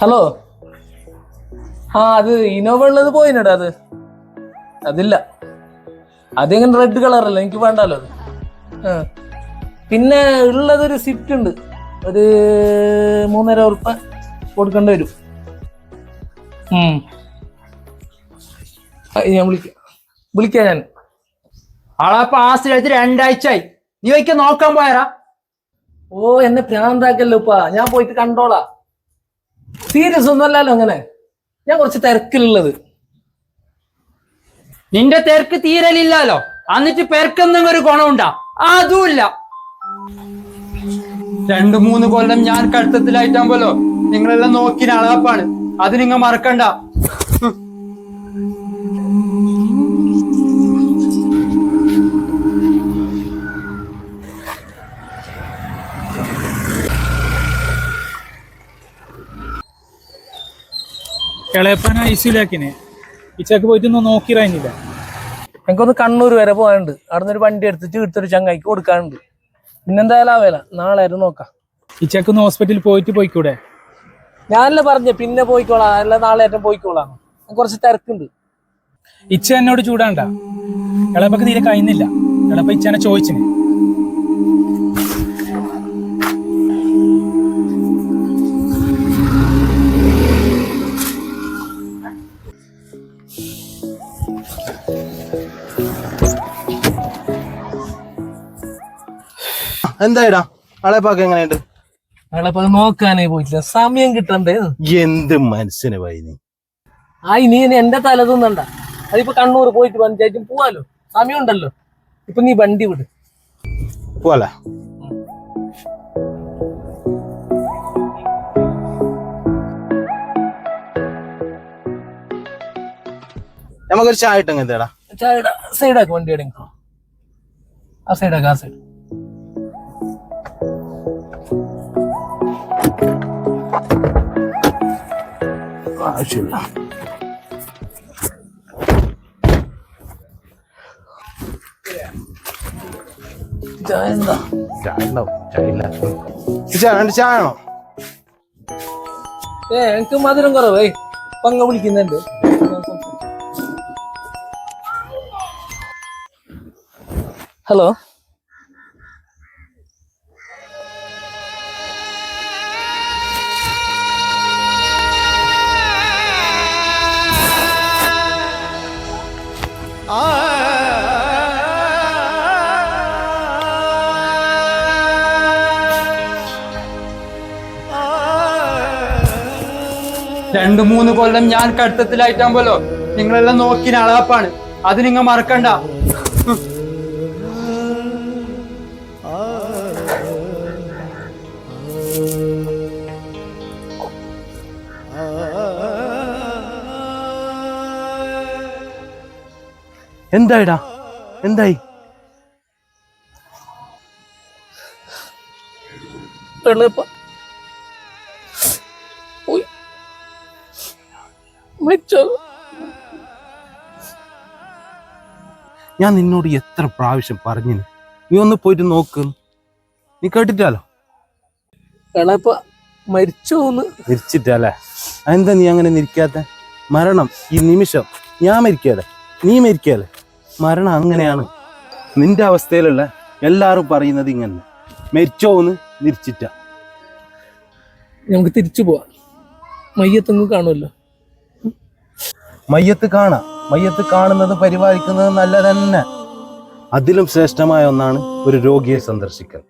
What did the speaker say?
Hello. അത് Innova ഉള്ളത് പോയിനടാ. അതില്ല. അതെങ്ങനെ റെഡ് കളറല്ല, എനിക്ക് വേണ്ടല്ലോ അത്. പിന്നെ ഉള്ളതൊരു സ്വിഫ്റ്റ് ഉണ്ട്, ഒരു 3,500 കൊടുക്കേണ്ടി വരും. ഞാൻ വിളിക്കാം ഞാൻ. ആളാപ്പ ആസ്തി 2 ആഴ്ചയായി. നീ വയ്ക്ക നോക്കാൻ പോയറാ? എന്നെ പ്രാന്താക്കല്ലോ ഉപ്പാ, ഞാൻ പോയിട്ട് കണ്ടോളാ. സീരിയസ് ഒന്നല്ലല്ലോ അങ്ങനെ, ഞാൻ കുറച്ച് തിരക്കിലുള്ളത്. നിന്റെ തിരക്ക് തീരലില്ലല്ലോ, എന്നിട്ട് പെരക്കെന്തെങ്കിലും ഒരു ഗുണമുണ്ടാ? അതുമില്ല. 2-3 കൊല്ലം ഞാൻ കടുത്തത്തിലായിട്ടാകുമ്പോലോ നിങ്ങളെല്ലാം നോക്കിന അളാപ്പാണ്, അത് നിങ്ങൾ മറക്കണ്ട. ഇളയപ്പന ഐസിയിലാക്കിനെ ഇച്ചക്ക് പോയിട്ടൊന്നും നോക്കിയിരുന്നില്ല. എനിക്കൊന്ന് കണ്ണൂർ വരെ പോകാനുണ്ട്, അവിടെ നിന്ന് ഒരു വണ്ടി എടുത്തിട്ട് എടുത്തൊരു ചങ്ങായിക്ക് കൊടുക്കാനുണ്ട്. പിന്നെന്തായാലും ആവേല, നാളെ ആയിരുന്നു നോക്കാം. ഇച്ചക്കൊന്ന് ഹോസ്പിറ്റലിൽ പോയിക്കൂടെ? ഞാനല്ലേ പറഞ്ഞേ പിന്നെ പോയിക്കോളാം, അല്ല നാളെ ഏറ്റവും പോയിക്കോളാം. കുറച്ച് തിരക്കുണ്ട്. ഇച്ച എന്നോട് ചൂടാണ്ട, ഇളയപ്പക്ക് തീരെ കഴിയുന്നില്ല. ഇളയപ്പ ഇച്ചനെ ചോദിച്ചിന്. എന്തായിടാ അളയപ്പാക്ക് എങ്ങനെയുണ്ട്? അളയപ്പ നോക്കാനേ പോയിട്ടില്ല, സമയം കിട്ടണ്ടേ. എന്ത് മനസ്സിന് വൈനി നീ എന്റെ തല തിന്നണ്ട. അതിപ്പോ കണ്ണൂർ പോയിട്ട് പഞ്ചായത്തും പോവാലോ, സമയം ഉണ്ടല്ലോ. ഇപ്പൊ നീ വണ്ടി വിട്, പോല. നമുക്കൊരു ചായ ഇട്ടെങ്കിൽ എന്താടാ? ചായ സൈഡാക്ക്, വണ്ടി എടങ്ങോ ആ സൈഡാക്ക്, ആ സൈഡ്. ആവശ്യമില്ല. ചായ എന്താ? ചായ ഉണ്ടാവും, ചായ ഇല്ല. രണ്ട് ചായ ആണോ? എനിക്ക് മധുരം കുറവേ, പങ്ക വിളിക്കുന്നുണ്ട്. ഹലോ. രണ്ടു 3 കൊല്ലം ഞാൻ കടുത്തത്തിലായിട്ടാകുമ്പോലോ നിങ്ങളെല്ലാം നോക്കിന അളാപ്പാണ്, അത് നിങ്ങൾ മറക്കണ്ട. എന്തായിടാ, എന്തായി? ഞാൻ നിന്നോട് എത്ര പ്രാവശ്യം പറഞ്ഞിന്, നീ ഒന്ന് പോയിട്ട് നോക്ക്. നീ കേട്ടിട്ടാലോ? എളപ്പ മരിച്ചോന്ന്. മരിച്ചിട്ടല്ലേ? എന്താ നീ അങ്ങനെ നിൽക്കാത്ത? മരണം ഈ നിമിഷം, ഞാൻ മരിക്കാതെ നീ മരിക്കാതെ, മരണം അങ്ങനെയാണ്. നിന്റെ അവസ്ഥയിലുള്ള എല്ലാരും പറയുന്നത് ഇങ്ങനെ, മരിച്ചോന്ന് നിരിച്ചിട്ട. നമുക്ക് തിരിച്ചു പോവാം, മയ്യത്തൊന്നും കാണുമല്ലോ. മയ്യത്ത് കാണാം, മയ്യത്ത് കാണുന്നത് പരിപാലിക്കുന്നത് നല്ല തന്നെ. അതിലും ശ്രേഷ്ഠമായ ഒന്നാണ് ഒരു രോഗിയെ സന്ദർശിക്കൽ.